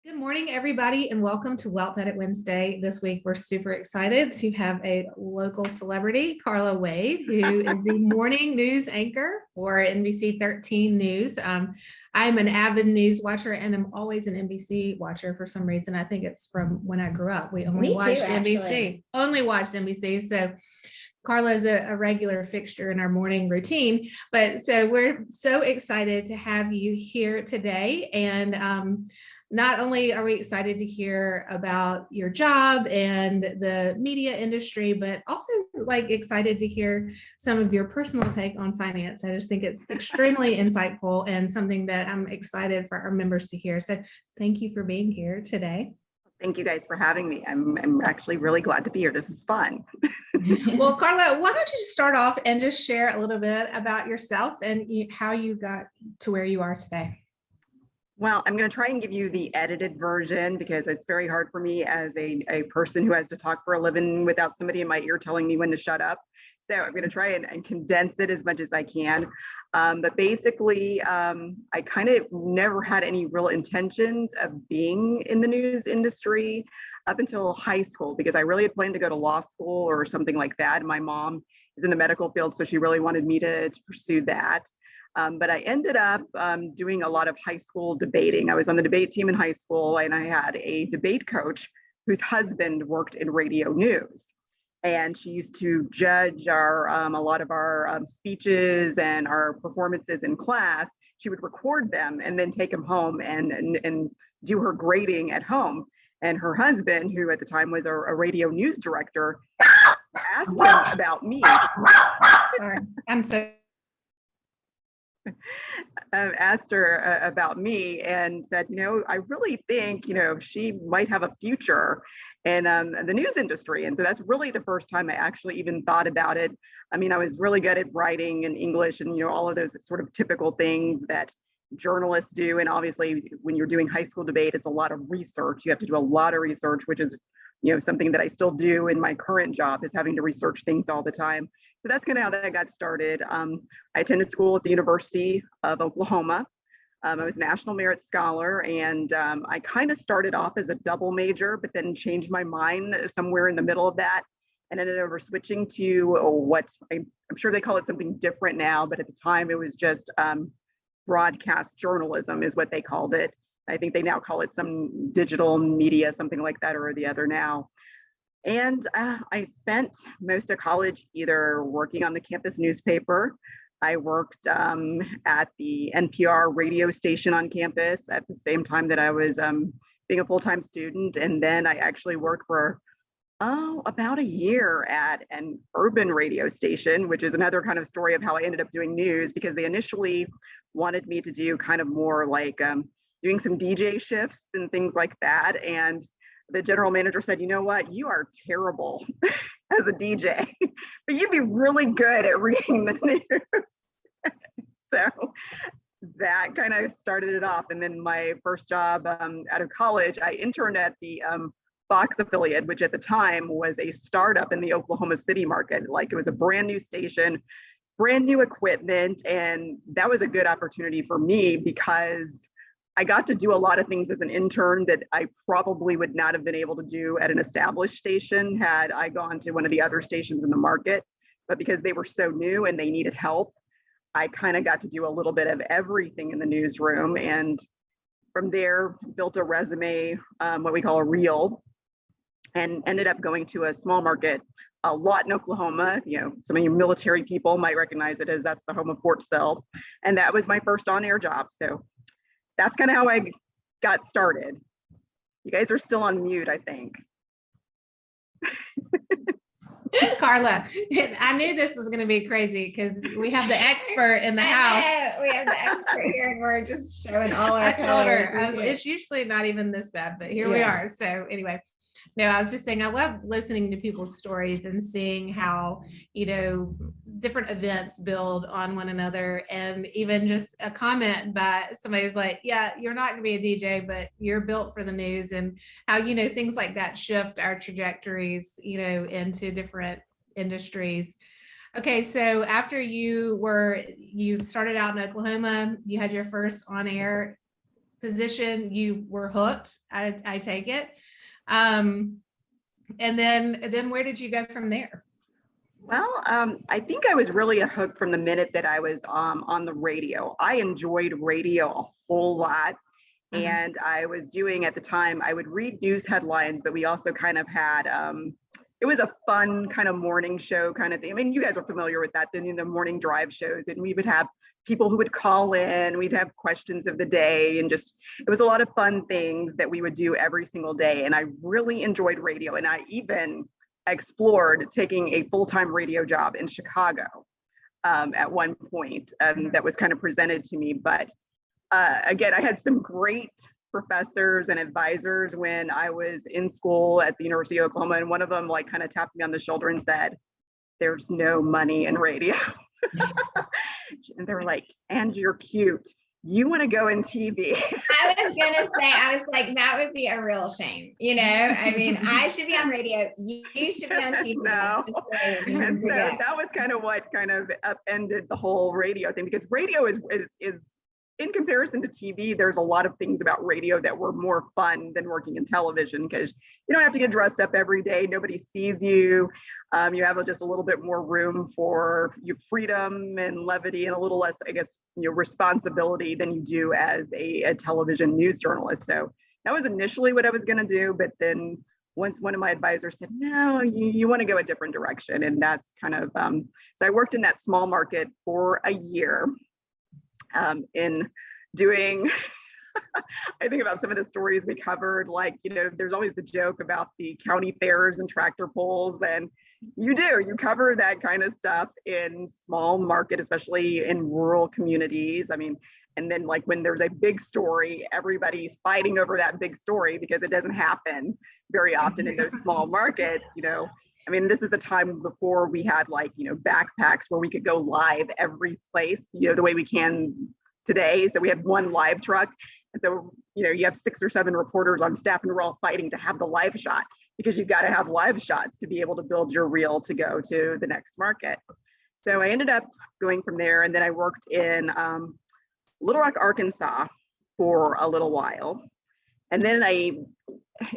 Good morning, everybody, and welcome to Wealth Edit Wednesday. This week, we're super excited to have a local celebrity, Carla Wade, who is the morning news anchor for NBC 13 News. I'm an avid news watcher, and I'm always an NBC watcher for some reason. I think it's from when I grew up. We only watched NBC, So Carla is a regular fixture in our morning routine. But so we're so excited to have you here today. And not only are we excited to hear about your job and the media industry, but also excited to hear some of your personal take on finance. I just think it's extremely insightful and something that I'm excited for our members to hear. So thank you for being here today. Thank you guys for having me. I'm actually really glad to be here. This is fun. Well, Carla, why don't you start off and just share a little bit about yourself and how you got to where you are today? Well, I'm going to try and give you the edited version because it's very hard for me as a person who has to talk for a living without somebody in my ear telling me when to shut up. So I'm going to try and condense it as much as I can. But basically, I kind of never had any real intentions of being in the news industry up until high school, because I really had planned to go to law school or something like that. And my mom is in the medical field, so she really wanted me to pursue that. But I ended up doing a lot of high school debating. I was on the debate team in high school, and I had a debate coach whose husband worked in radio news. And she used to judge a lot of our speeches and our performances in class. She would record them and then take them home and do her grading at home. And her husband, who at the time was a radio news director, asked him about me. Sorry, I'm so asked her about me and said, I really think, she might have a future in the news industry. And so that's really the first time I actually even thought about it. I mean, I was really good at writing and English and, all of those sort of typical things that journalists do. And obviously, when you're doing high school debate, it's a lot of research. You have to do a lot of research, which is something that I still do in my current job, is having to research things all the time. So that's kind of how that got started. I attended school at the University of Oklahoma. I was a National Merit Scholar, and I kind of started off as a double major, but then changed my mind somewhere in the middle of that and ended over switching to what I'm sure they call it something different now, but at the time it was just broadcast journalism is what they called it. I think they now call it some digital media, something like that or the other now. And I spent most of college either working on the campus newspaper. I worked at the NPR radio station on campus at the same time that I was being a full-time student. And then I actually worked for about a year at an urban radio station, which is another kind of story of how I ended up doing news, because they initially wanted me to do kind of more like doing some DJ shifts and things like that. And the general manager said, you know what, you are terrible as a DJ, but you'd be really good at reading the news. So that kind of started it off. And then my first job out of college, I interned at the Fox affiliate, which at the time was a startup in the Oklahoma City market. Like, it was a brand new station, brand new equipment. And that was a good opportunity for me because I got to do a lot of things as an intern that I probably would not have been able to do at an established station had I gone to one of the other stations in the market. But because they were so new and they needed help, I kind of got to do a little bit of everything in the newsroom. And from there, built a resume, what we call a reel, and ended up going to a small market, a lot in Oklahoma. Some of you military people might recognize it as that's the home of Fort Sill. And that was my first on-air job. So that's kind of how I got started. You guys are still on mute, I think. Carla, I knew this was going to be crazy because we have the expert in the house. We have the expert here, and we're just showing all our. I told her it's usually not even this bad, but here we are. So anyway, no, I was just saying I love listening to people's stories and seeing how different events build on one another, and even just a comment by somebody's like, yeah, you're not going to be a DJ, but you're built for the news, and how things like that shift our trajectories into different industries. Okay, so after you started out in Oklahoma, you had your first on-air position, you were hooked. I take it. And then where did you go from there? Well, I think I was really a hook from the minute that I was on the radio. I enjoyed radio a whole lot. And I was doing at the time, I would read news headlines, but we also kind of had, it was a fun kind of morning show kind of thing. I mean, you guys are familiar with that, the morning drive shows, and we would have people who would call in, we'd have questions of the day, and just, it was a lot of fun things that we would do every single day. And I really enjoyed radio. And I even explored taking a full-time radio job in Chicago at one point that was kind of presented to me. But again, I had some great professors and advisors when I was in school at the University of Oklahoma. And one of them like kind of tapped me on the shoulder and said, "There's no money in radio." And they were like, "And you're cute. You want to go in TV." I was gonna say, I was like, that would be a real shame. I mean, I should be on radio. You should be on TV. No. And so that was kind of what kind of upended the whole radio thing, because radio is in comparison to TV, there's a lot of things about radio that were more fun than working in television, because you don't have to get dressed up every day. Nobody sees you. You have just a little bit more room for your freedom and levity, and a little less, I guess, responsibility than you do as a television news journalist. So that was initially what I was going to do. But then once one of my advisors said, "No, you want to go a different direction." And that's kind of, so I worked in that small market for a year. In doing, I think about some of the stories we covered, like, there's always the joke about the county fairs and tractor pulls, and you cover that kind of stuff in small market, especially in rural communities. I mean, and then like when there's a big story, everybody's fighting over that big story because it doesn't happen very often in those small markets. I mean, this is a time before we had like, backpacks where we could go live every place, the way we can today. So we had one live truck. And so, you have 6 or 7 reporters on staff, and we're all fighting to have the live shot, because you've got to have live shots to be able to build your reel to go to the next market. So I ended up going from there. And then I worked in Little Rock, Arkansas for a little while. And then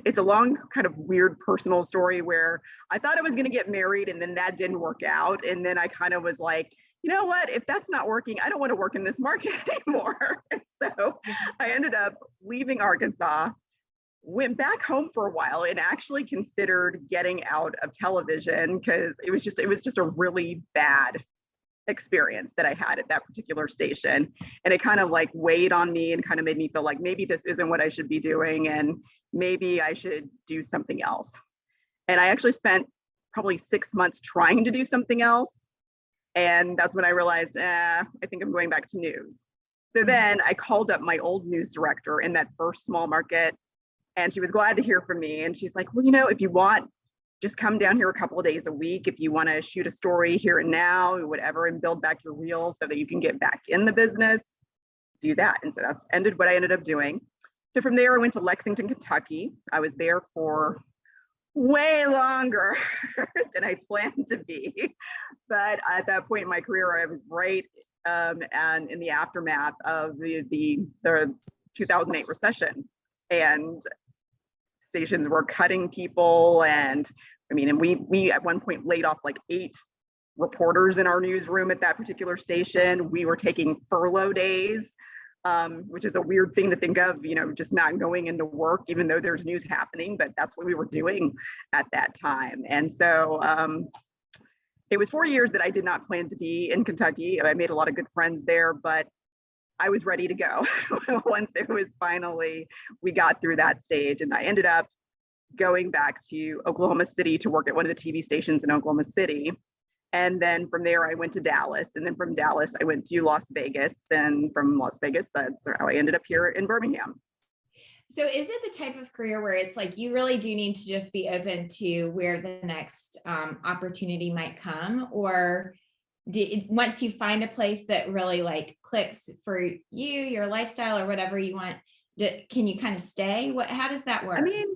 it's a long kind of weird personal story where I thought I was going to get married, and then that didn't work out. And then I kind of was like, you know what, if that's not working, I don't want to work in this market anymore. So I ended up leaving Arkansas, went back home for a while, and actually considered getting out of television, because it was just a really bad experience that I had at that particular station. And it kind of like weighed on me and kind of made me feel like maybe this isn't what I should be doing, and maybe I should do something else. And I actually spent probably 6 months trying to do something else. And that's when I realized, I think I'm going back to news. So then I called up my old news director in that first small market, and she was glad to hear from me. And she's like, "Well, if you want, just come down here a couple of days a week. If you want to shoot a story here and now, whatever, and build back your reel so that you can get back in the business, do that." And so that's what I ended up doing. So from there, I went to Lexington, Kentucky. I was there for way longer than I planned to be. But at that point in my career, I was right and in the aftermath of the 2008 recession. And stations were cutting people. And I mean, and we at one point laid off like 8 reporters in our newsroom at that particular station. We were taking furlough days, which is a weird thing to think of, just not going into work, even though there's news happening, but that's what we were doing at that time. And so it was 4 years that I did not plan to be in Kentucky. I made a lot of good friends there, but I was ready to go once it was finally, we got through that stage. And I ended up going back to Oklahoma City to work at one of the TV stations in Oklahoma City. And then from there, I went to Dallas. And then from Dallas, I went to Las Vegas. And from Las Vegas, that's how I ended up here in Birmingham. So is it the type of career where it's like you really do need to just be open to where the next opportunity might come? Or once you find a place that really like clicks for you, your lifestyle or whatever you want, can you kind of stay? How does that work? I mean,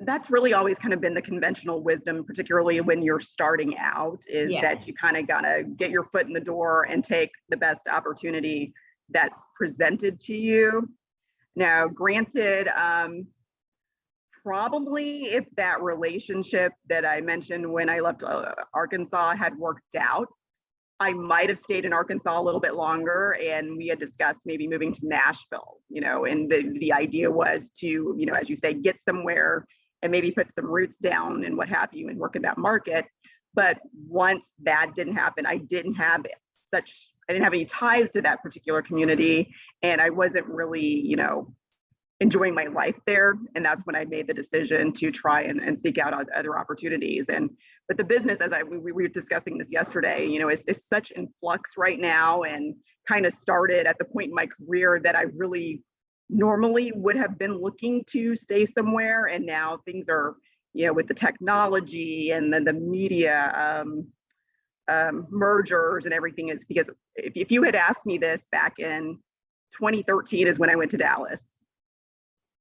that's really always kind of been the conventional wisdom, particularly when you're starting out, is that you kind of gotta get your foot in the door and take the best opportunity that's presented to you. Now, granted, probably if that relationship that I mentioned when I left Arkansas had worked out, I might have stayed in Arkansas a little bit longer, and we had discussed maybe moving to Nashville, and the idea was to, as you say, get somewhere and maybe put some roots down and what have you and work in that market. But once that didn't happen, I didn't have any ties to that particular community, and I wasn't really, enjoying my life there. And that's when I made the decision to try and seek out other opportunities. But the business, as we were discussing this yesterday, is such in flux right now, and kind of started at the point in my career that I really normally would have been looking to stay somewhere. And now things are, with the technology and then the media mergers and everything, is because if you had asked me this back in 2013 is when I went to Dallas,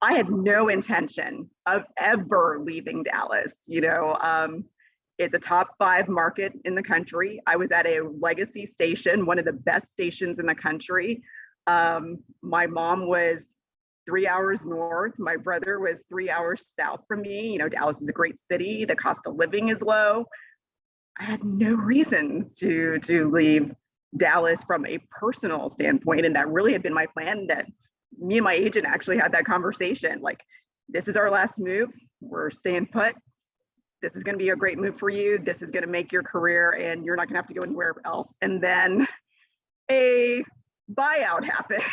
I had no intention of ever leaving Dallas. It's a top 5 market in the country. I was at a legacy station, one of the best stations in the country. My mom was 3 hours north. My brother was 3 hours south from me. Dallas is a great city. The cost of living is low. I had no reasons to leave Dallas from a personal standpoint. And that really had been my plan. That me and my agent actually had that conversation. Like, this is our last move. We're staying put. This is going to be a great move for you. This is going to make your career, and you're not going to have to go anywhere else. And then a buyout happened.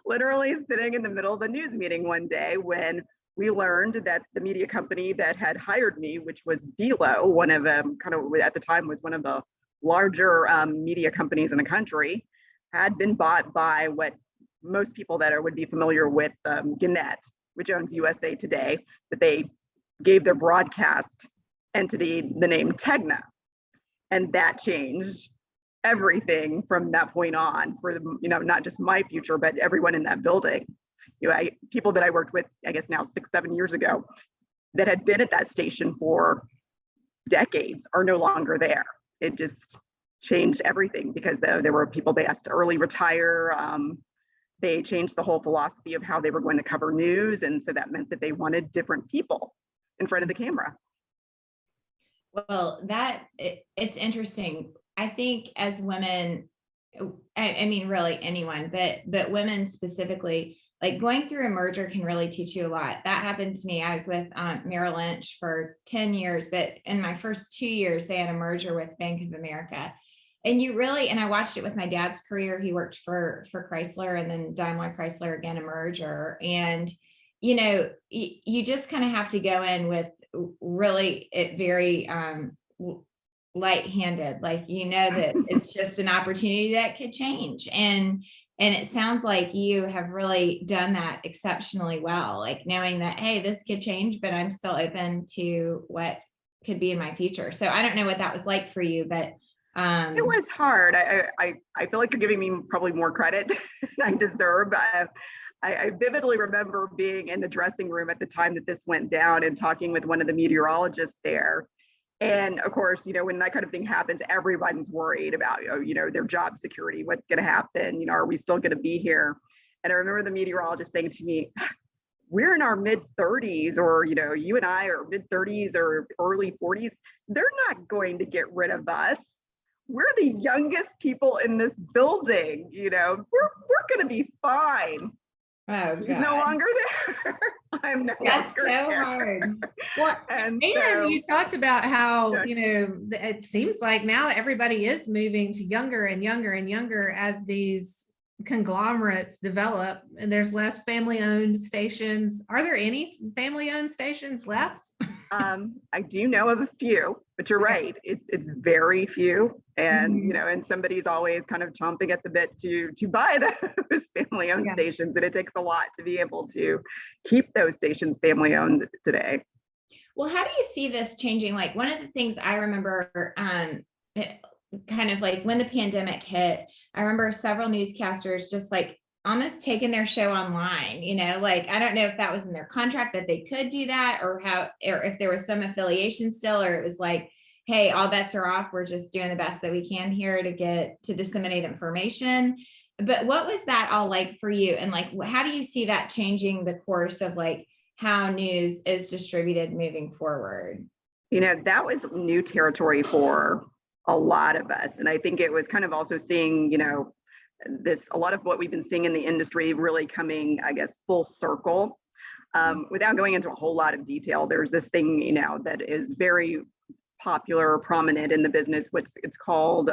Literally sitting in the middle of a news meeting one day when we learned that the media company that had hired me, which was Velo, one of them, kind of at the time was one of the larger media companies in the country, had been bought by what most people that would be familiar with Gannett, which owns USA Today, but they gave their broadcast entity the name Tegna. And that changed everything from that point on for not just my future, but everyone in that building. People that I worked with, I guess now 6-7 years ago, that had been at that station for decades are no longer there. It just changed everything because there were people they asked to early retire. They changed the whole philosophy of how they were going to cover news. And so that meant that they wanted different people in front of the camera. Well, it's interesting. I think as women, I mean, really anyone, but women specifically, like going through a merger can really teach you a lot. That happened to me. I was with Merrill Lynch for 10 years, but in my first 2 years, they had a merger with Bank of America. And I watched it with my dad's career. He worked for Chrysler, and then Daimler Chrysler, again, a merger. And, you just kind of have to go in with really very light-handed, like, that it's just an opportunity that could change. And it sounds like you have really done that exceptionally well, like knowing that, hey, this could change, but I'm still open to what could be in my future. So I don't know what that was like for you, but it was hard. I feel like you're giving me probably more credit than I deserve. I vividly remember being in the dressing room at the time that this went down and talking with one of the meteorologists there. And of course, when that kind of thing happens, everyone's worried about, their job security, what's going to happen, are we still going to be here? And I remember the meteorologist saying to me, we're in our mid 30s, or, you and I are mid 30s or early 40s. They're not going to get rid of us. We're the youngest people in this building, we're going to be fine. Oh, he's no longer there. I'm no That's longer so there. hard. Well, and you talked about how, Yeah. It seems like now everybody is moving to younger and younger and younger as these conglomerates develop, and there's less family-owned stations. Are there any family-owned stations left? I do know of a few, but you're right. It's very few, and and somebody's always kind of chomping at the bit to buy those family-owned stations, and it takes a lot to be able to keep those stations family-owned today. Well, how do you see this changing? Like, one of the things I remember, kind of like when the pandemic hit, I remember several newscasters just like almost taking their show online, like, I don't know if that was in their contract that they could do that, or if there was some affiliation still, or it was like, hey, all bets are off. We're just doing the best that we can here to disseminate information. But what was that all like for you? And like, how do you see that changing the course of like how news is distributed moving forward? That was new territory for a lot of us. And I think it was kind of also seeing, a lot of what we've been seeing in the industry really coming, I guess, full circle. Without going into a whole lot of detail, there's this thing, that is very popular, prominent in the business. It's called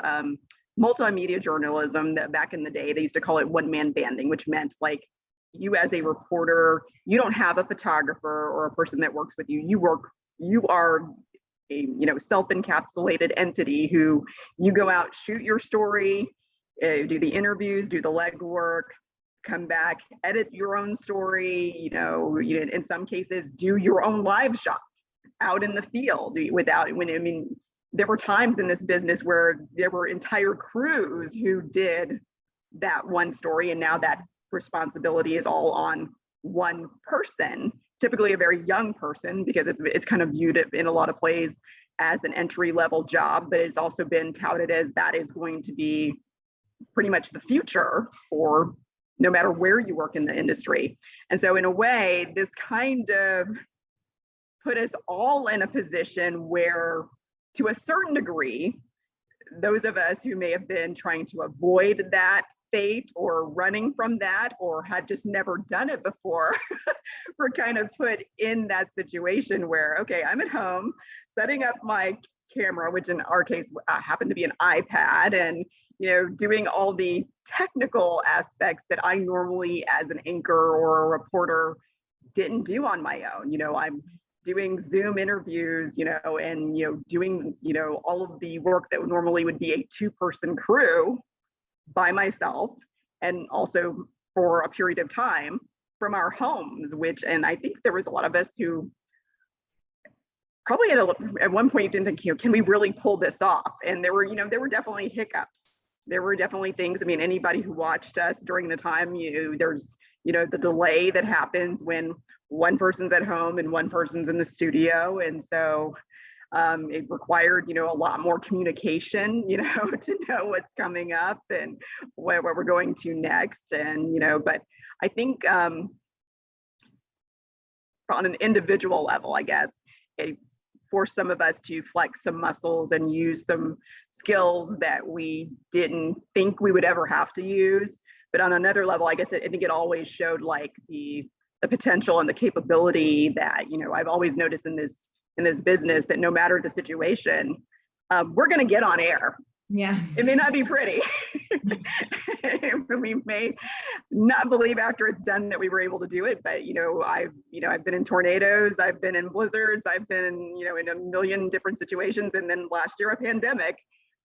multimedia journalism. That back in the day, they used to call it one-man banding, which meant like you as a reporter, you don't have a photographer or a person that works with you. You are a self-encapsulated entity who you go out, shoot your story, do the interviews, do the legwork, come back, edit your own story, in some cases do your own live shots out in the field there were times in this business where there were entire crews who did that one story, and now that responsibility is all on one person, typically a very young person, because it's kind of viewed in a lot of plays as an entry-level job, but it's also been touted as that is going to be pretty much the future for no matter where you work in the industry. And so in a way, this kind of put us all in a position where, to a certain degree, those of us who may have been trying to avoid that fate or running from that or had just never done it before were kind of put in that situation where, okay, I'm at home setting up my camera, which in our case happened to be an iPad, and doing all the technical aspects that I normally as an anchor or a reporter didn't do on my own. I'm doing Zoom interviews, and doing all of the work that normally would be a two-person crew by myself, and also for a period of time from our homes, and I think there was a lot of us who probably at one point didn't think, can we really pull this off? And there were definitely hiccups. There were definitely things. I mean, anybody who watched us during the time, there's the delay that happens when one person's at home and one person's in the studio, and so it required a lot more communication, to know what's coming up and where we're going to next. And but I think on an individual level, I guess it forced some of us to flex some muscles and use some skills that we didn't think we would ever have to use. But on another level, I guess I think it always showed like the potential and the capability that I've always noticed in this business, that no matter the situation, we're going to get on air. Yeah, it may not be pretty. We may not believe after it's done that we were able to do it, but I've been in tornadoes, I've been in blizzards, I've been in a million different situations, and then last year a pandemic,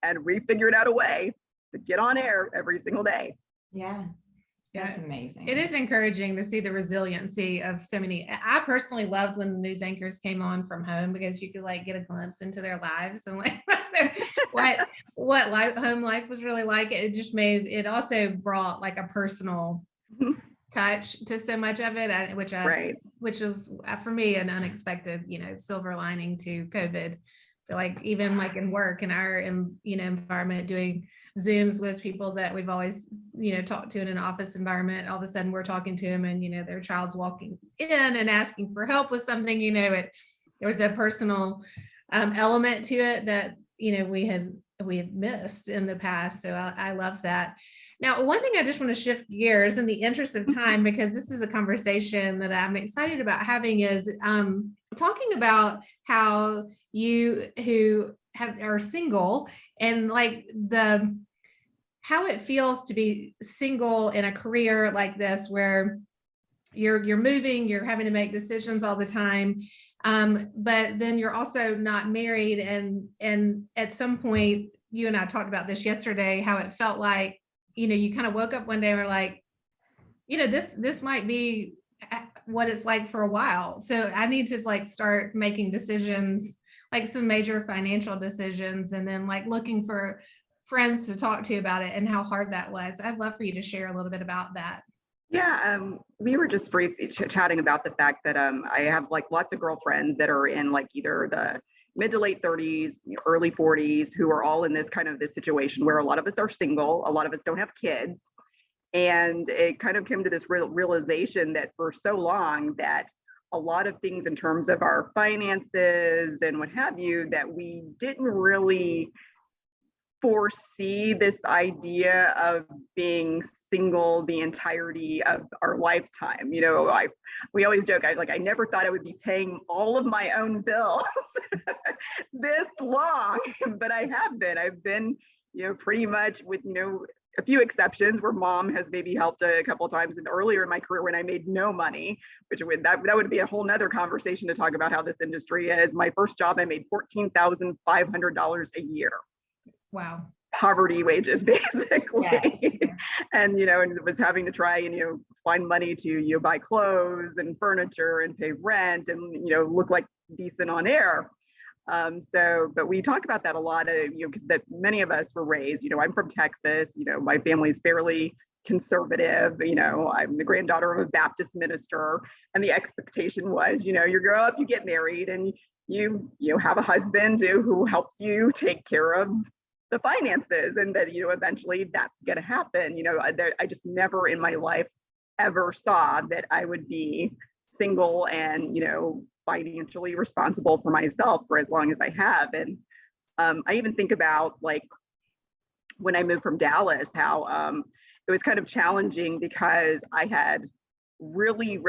and we figured out a way to get on air every single day. Yeah. That's amazing. It is encouraging to see the resiliency of so many. I personally loved when the news anchors came on from home, because you could like get a glimpse into their lives and like what home life was really like. It just it also brought like a personal touch to so much of it, which was for me an unexpected, silver lining to COVID. I feel like even like in work in our environment, doing Zooms with people that we've always, talked to in an office environment, all of a sudden we're talking to them, and, their child's walking in and asking for help with something, there was a personal element to it that, we had missed in the past. So I love that. Now, one thing I just want to shift gears in the interest of time, because this is a conversation that I'm excited about having, is talking about how you who are single, and like how it feels to be single in a career like this, where you're moving, you're having to make decisions all the time, but then you're also not married, and at some point, you and I talked about this yesterday, how it felt like you kind of woke up one day and were like, this might be what it's like for a while, so I need to like start making decisions, like some major financial decisions, and then like looking for friends to talk to about it and how hard that was. I'd love for you to share a little bit about that. Yeah, we were just briefly chatting about the fact that I have like lots of girlfriends that are in like either the mid to late 30s, early 40s, who are all in this situation where a lot of us are single, a lot of us don't have kids. And it kind of came to this realization that for so long that a lot of things in terms of our finances and what have you, that we didn't really foresee this idea of being single the entirety of our lifetime. We always joke, I never thought I would be paying all of my own bills this long, but I have been. I've been, pretty much with, a few exceptions where mom has maybe helped a couple of times earlier in my career when I made no money, which that would be a whole nother conversation to talk about how this industry is. My first job, I made $14,500 a year. Wow. Poverty wages, basically. Yeah. And, and was having to try and, find money to, buy clothes and furniture and pay rent and, look like decent on air. But we talk about that a lot, because that many of us were raised, I'm from Texas, my family's fairly conservative, I'm the granddaughter of a Baptist minister, and the expectation was, you grow up, you get married, and you have a husband who helps you take care of the finances, and that, eventually that's going to happen. I just never in my life ever saw that I would be single and, financially responsible for myself for as long as I have. And I even think about like when I moved from Dallas, how it was kind of challenging because I had really,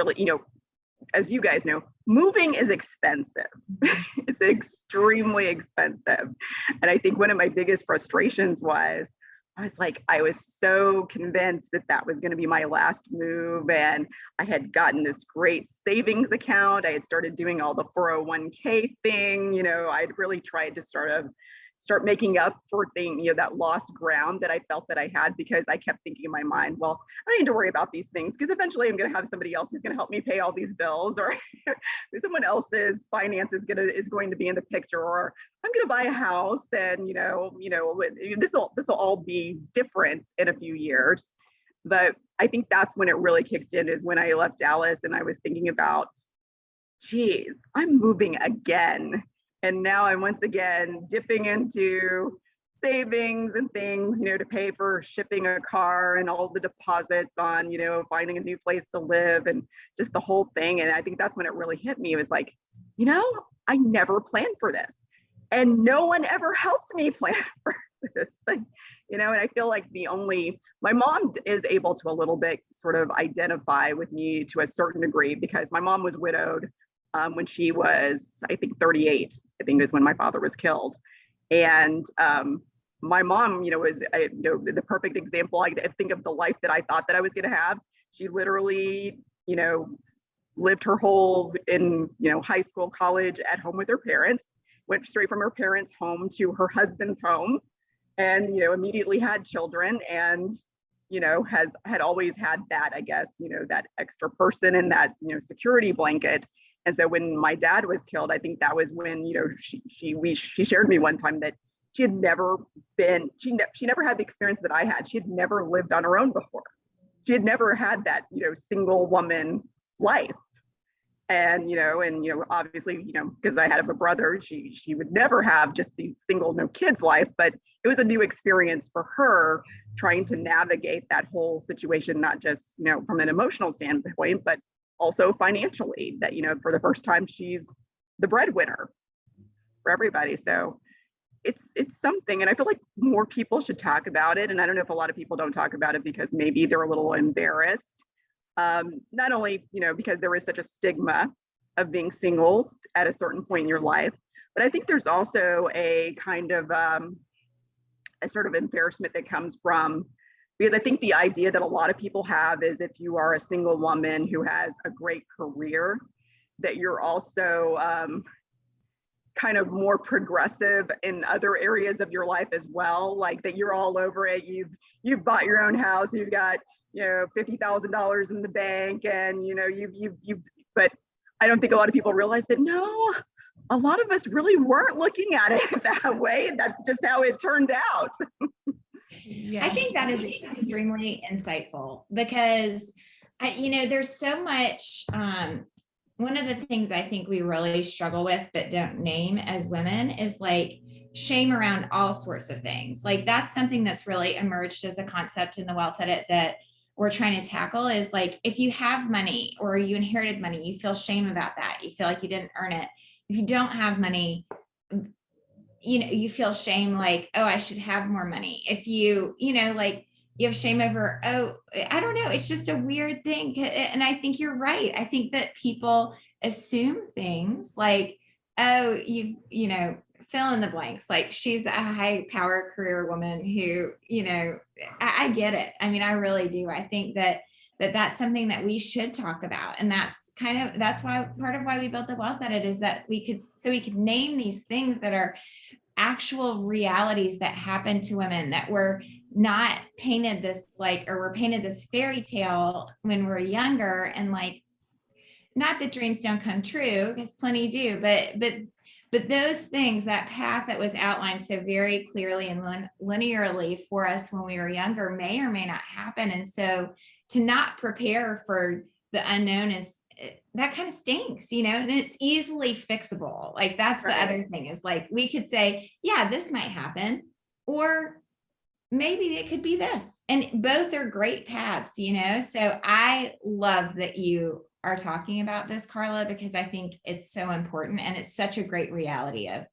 as you guys know, moving is expensive. It's extremely expensive. And I think one of my biggest frustrations was, I was so convinced that that was going to be my last move. And I had gotten this great savings account. I had started doing all the 401k thing. I'd really tried to start making up for that lost ground that I felt that I had, because I kept thinking in my mind, well, I don't need to worry about these things because eventually I'm going to have somebody else who's going to help me pay all these bills, or someone else's finance is going to be in the picture, or I'm going to buy a house and this will all be different in a few years. But I think that's when it really kicked in, is when I left Dallas and I was thinking about, geez, I'm moving again. And now I'm once again dipping into savings and things, to pay for shipping a car and all the deposits on, finding a new place to live and just the whole thing. And I think that's when it really hit me. It was like, I never planned for this. And no one ever helped me plan for this. And I feel like my mom is able to a little bit sort of identify with me to a certain degree, because my mom was widowed when she was, I think, 38, I think is when my father was killed. And my mom, was the perfect example. I think of the life that I thought that I was going to have. She literally, lived her whole high school, college at home with her parents, went straight from her parents' home to her husband's home, and, immediately had children, and, had always had that, I guess, that extra person and that, security blanket. And so when my dad was killed, I think that was when, she shared me one time that she had never she never had the experience that I had. She had never lived on her own before. She had never had that, single woman life. And, obviously, because I had a brother, she would never have just the single, no kids life, but it was a new experience for her trying to navigate that whole situation, not just, from an emotional standpoint, but also financially, that, for the first time, she's the breadwinner for everybody. So it's something, and I feel like more people should talk about it. And I don't know if a lot of people don't talk about it because maybe they're a little embarrassed. Not only, because there is such a stigma of being single at a certain point in your life, but I think there's also a kind of a sort of embarrassment that comes from, because I think the idea that a lot of people have is if you are a single woman who has a great career, that you're also kind of more progressive in other areas of your life as well, like that you're all over it. You've bought your own house, you've got $50,000 in the bank, and but I don't think a lot of people realize that no, a lot of us really weren't looking at it that way. That's just how it turned out. I think that is extremely insightful, because there's so much, one of the things I think we really struggle with but don't name as women is like shame around all sorts of things. Like that's something that's really emerged as a concept in the Wealth Edit that we're trying to tackle is like, if you have money or you inherited money, you feel shame about that. You feel like you didn't earn it. If you don't have money, you feel shame, like, oh, I should have more money. If like you have shame over, oh, I don't know. It's just a weird thing. And I think you're right. I think that people assume things like, oh, fill in the blanks. Like she's a high power career woman who, I get it. I mean, I really do. I think that's something that we should talk about. And that's why part of why we built the Wealth Edit is that we could name these things that are actual realities that happen to women, that were not painted this or we're painted this fairy tale when we're younger. And like, not that dreams don't come true, because plenty do, but those things, that path that was outlined so very clearly and linearly for us when we were younger may or may not happen. And so to not prepare for the unknown that kind of stinks, and it's easily fixable. Like that's right. The other thing is like, we could say, yeah, this might happen, or maybe it could be this. And both are great paths, So I love that you are talking about this, Carla, because I think it's so important and it's such a great reality of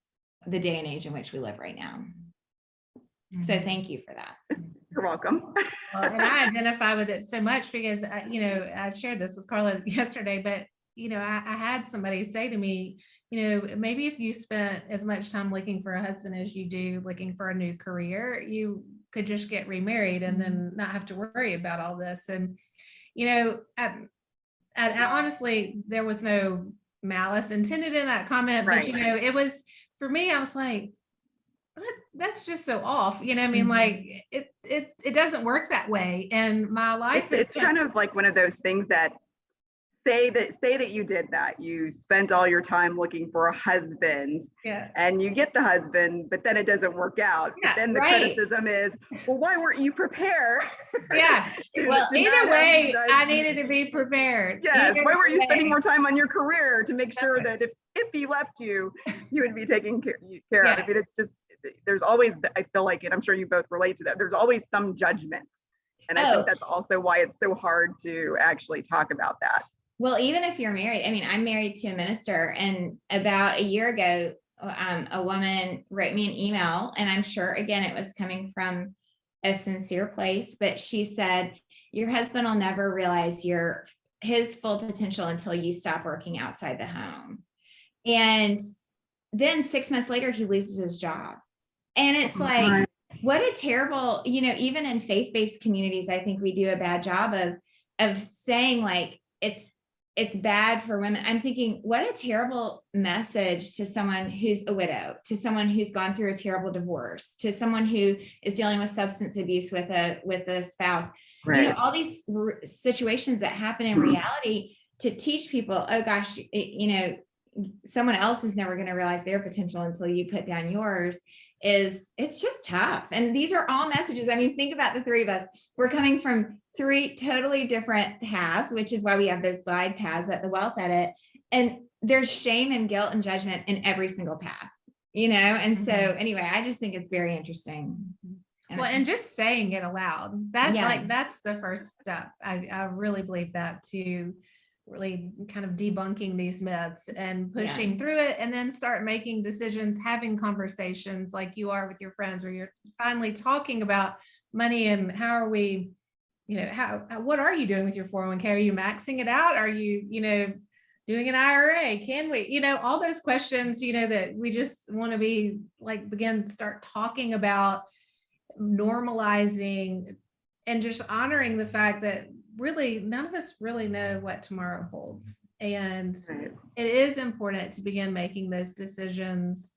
the day and age in which we live right now. Mm-hmm. So thank you for that. You're welcome. Well, and I identify with it so much because, I shared this with Carla yesterday, but, I had somebody say to me, maybe if you spent as much time looking for a husband as you do looking for a new career, you could just get remarried and then not have to worry about all this. And, I honestly, there was no malice intended in that comment, right. But, it was, for me, I was like, that's just so off, like it doesn't work that way. And my life, it's kind of like one of those things that say that you did that. You spent all your time looking for a husband, and you get the husband, but then it doesn't work out. Yeah, but then the criticism is, well, why weren't you prepared? Yeah. Well, either way, I needed to be prepared. Yes. Why weren't you spending more time on your career to make sure that if he left you, you would be taken care of? I mean, it's just, there's always, I feel like, and I'm sure you both relate to that, there's always some judgment. And I think that's also why it's so hard to actually talk about that. Well, even if you're married, I mean, I'm married to a minister, and about a year ago, a woman wrote me an email, and I'm sure, again, it was coming from a sincere place, but she said, your husband will never realize his full potential until you stop working outside the home. And then 6 months later, he loses his job. And it's like, what a terrible, even in faith-based communities, I think we do a bad job of saying like, it's bad for women. I'm thinking, what a terrible message to someone who's a widow, to someone who's gone through a terrible divorce, to someone who is dealing with substance abuse with a spouse. Right. All these situations that happen in reality, to teach people, oh gosh, someone else is never going to realize their potential until you put down yours. It's just tough. And these are all messages. I mean, think about the three of us. We're coming from three totally different paths, which is why we have those glide paths at the Wealth Edit. And there's shame and guilt and judgment in every single path, And so anyway, I just think it's very interesting. And just saying it aloud, that's the first step. I really believe that, to really kind of debunking these myths and pushing through it, and then start making decisions, having conversations like you are with your friends, where you're finally talking about money and how are we, what are you doing with your 401k? Are you maxing it out? Are you, doing an IRA? Can we, all those questions, that we just want to be like, start talking about, normalizing and just honoring the fact that really none of us really know what tomorrow holds. And it is important to begin making those decisions.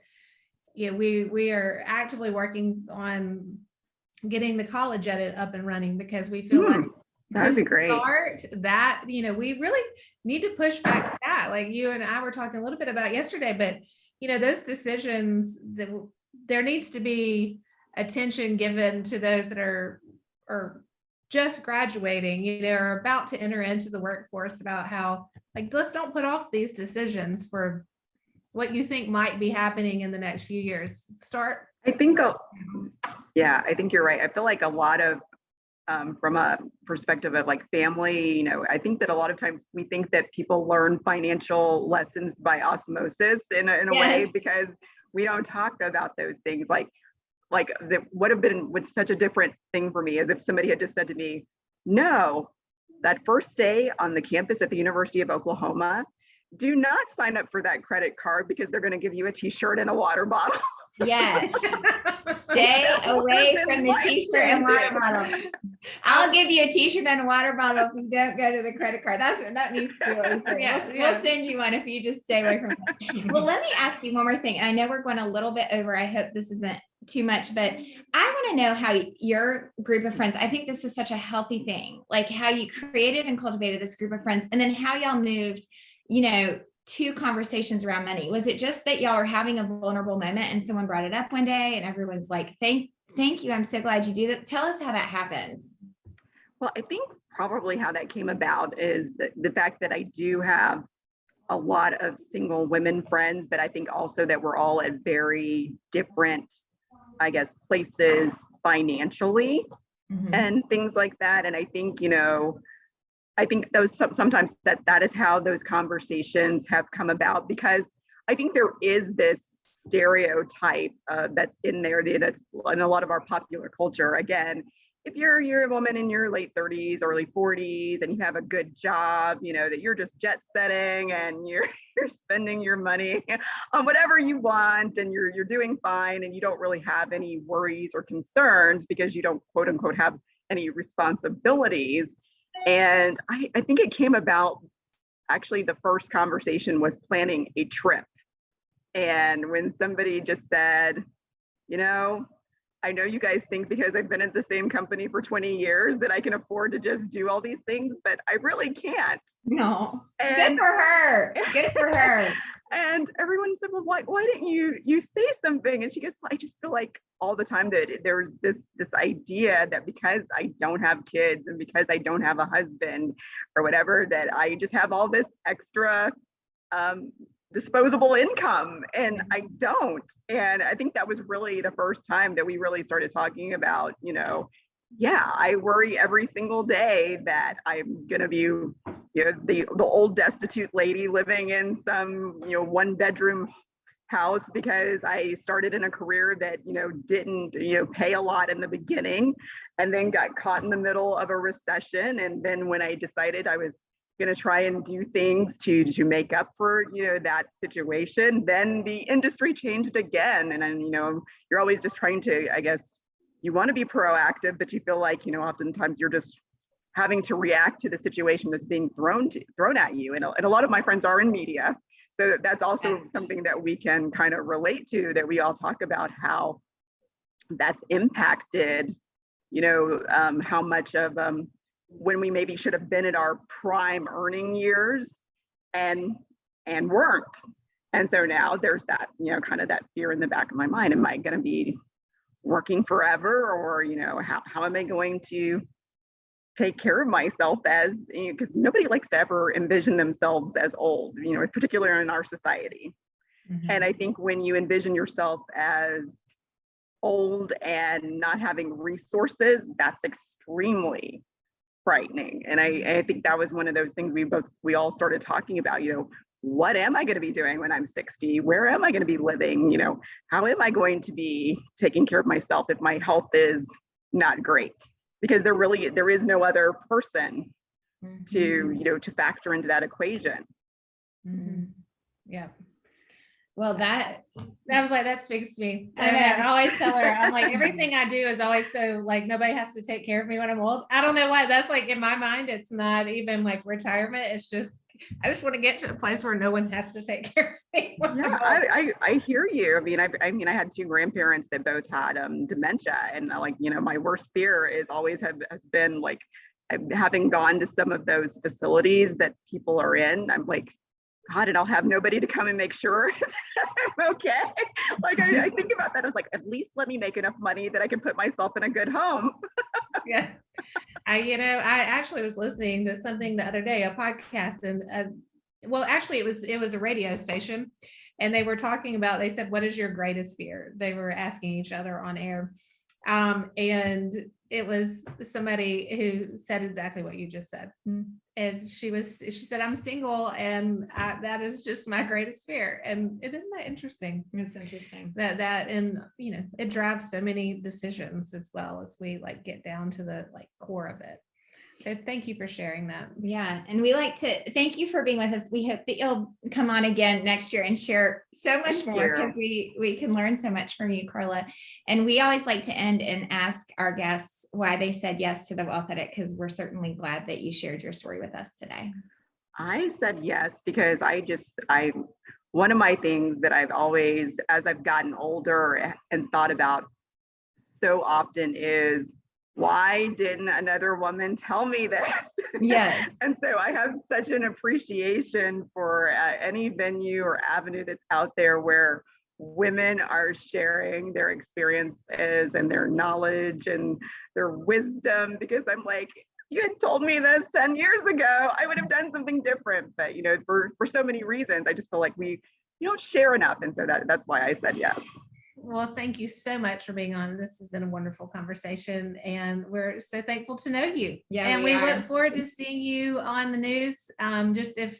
We are actively working on getting the College Edit up and running, because we feel like that'd be great. Start that, we really need to push back that, like you and I were talking a little bit about yesterday, but those decisions, that there needs to be attention given to those that are just graduating, are about to enter into the workforce, about how, like, let's don't put off these decisions for what you think might be happening in the next few years. I think you're right. I feel like a lot of from a perspective of like family, I think that a lot of times we think that people learn financial lessons by osmosis in a way, because we don't talk about those things. Like that would have been what's such a different thing for me, as if somebody had just said to me, no, that first day on the campus at the University of Oklahoma, do not sign up for that credit card because they're going to give you a t-shirt and a water bottle. Yes. Stay away from the t-shirt and water bottle. I'll give you a t-shirt and a water bottle if you don't go to the credit card. That needs to be what we say. We'll send you one if you just stay away from it. Well, let me ask you one more thing. I know we're going a little bit over. I hope this isn't too much, but I want to know how your group of friends, I think this is such a healthy thing, like how you created and cultivated this group of friends, and then how y'all moved, to conversations around money. Was it just that y'all were having a vulnerable moment and someone brought it up one day and everyone's like, thank you, I'm so glad you do that? Tell us how that happens. Well, I think probably how that came about is the fact that I do have a lot of single women friends, but I think also that we're all at very different, I guess, places financially and things like that. And I think, I think those sometimes that is how those conversations have come about, because I think there is this stereotype that's in there, that's in a lot of our popular culture. Again, if you're a woman in your late 30s, early 40s, and you have a good job, that you're just jet setting and you're spending your money on whatever you want, and you're doing fine, and you don't really have any worries or concerns because you don't, quote unquote, have any responsibilities. And I think it came about, actually, the first conversation was planning a trip. And when somebody just said, I know you guys think because I've been at the same company for 20 years that I can afford to just do all these things, but I really can't. No. Good for her. Good for her. And everyone said, well, why didn't you say something? And she goes, well, I just feel like all the time that there's this idea that because I don't have kids and because I don't have a husband or whatever, that I just have all this extra disposable income, and I don't. And I think that was really the first time that we really started talking about, I worry every single day that I'm going to be, the old destitute lady living in some, 1-bedroom house because I started in a career that, didn't, pay a lot in the beginning, and then got caught in the middle of a recession. And then when I decided I was going to try and do things to make up for, that situation, then the industry changed again. And then, you're always just trying to, I guess, you want to be proactive, but you feel like, oftentimes you're just having to react to the situation that's being thrown at you. And a lot of my friends are in media. So that's also something that we can kind of relate to, that we all talk about how that's impacted, how much of when we maybe should have been at our prime earning years and weren't. And so now there's that, kind of that fear in the back of my mind. Am I going to be working forever? Or, how am I going to take care of myself as, because nobody likes to ever envision themselves as old, particularly in our society. And I think when you envision yourself as old and not having resources, that's extremely frightening. And I think that was one of those things we all started talking about, what am I going to be doing when I'm 60? Where am I going to be living? How am I going to be taking care of myself if my health is not great? Because there is no other person to factor into that equation. Yeah. Well, that speaks to me. I always tell her, I'm like, everything I do is always so like nobody has to take care of me when I'm old. I don't know why. That's like in my mind, it's not even like retirement. It's just I just want to get to a place where no one has to take care of me. Yeah, I hear you. I had 2 grandparents that both had dementia, and my worst fear is always has been like, having gone to some of those facilities that people are in. I'm like, God, and I'll have nobody to come and make sure I'm okay. Like I think about that as like, at least let me make enough money that I can put myself in a good home. Yeah. I actually was listening to something the other day, a podcast, and actually it was a radio station, and they were talking about, they said, what is your greatest fear? They were asking each other on air. And it was somebody who said exactly what you just said. And she said, I'm single, and that is just my greatest fear. And it isn't that interesting. It's interesting. And it drives so many decisions as well as we like get down to the like core of it. So thank you for sharing that. Yeah. And we like to thank you for being with us. We hope that you'll come on again next year and share so much Thank more, you. because we can learn so much from you, Carla. And we always like to end and ask our guests why they said yes to the Wealth Edit, because we're certainly glad that you shared your story with us today. I said yes because one of my things that I've always, as I've gotten older and thought about so often is, why didn't another woman tell me this? Yes. And so I have such an appreciation for any venue or avenue that's out there where women are sharing their experiences and their knowledge and their wisdom, because I'm like, you had told me this 10 years ago, I would have done something different. But for so many reasons, I just feel like we don't share enough. And so that's why I said yes. Well, thank you so much for being on. This has been a wonderful conversation, and we're so thankful to know you. Yeah, and we we are. look forward to seeing you on the news. Just if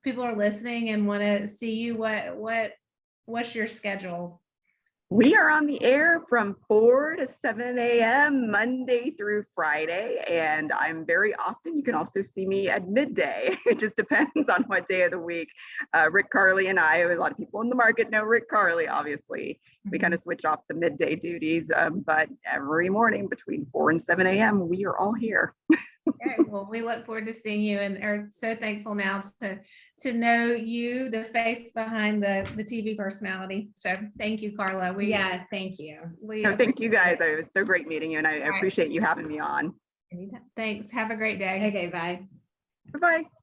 people are listening and want to see you, what's your schedule? We are on the air from 4 to 7 a.m. Monday through Friday, and I'm very often, you can also see me at midday. It just depends on what day of the week. Rick Carly and I, a lot of people in the market know Rick Carly, obviously. We kind of switch off the midday duties, but every morning between 4 and 7 a.m., we are all here. Okay, well, we look forward to seeing you, and are so thankful now to know you, the face behind the TV personality. So thank you, Carla. Thank you. Thank you guys. It was so great meeting you, and I appreciate you having me on. Thanks. Have a great day. Okay, bye. Bye-bye.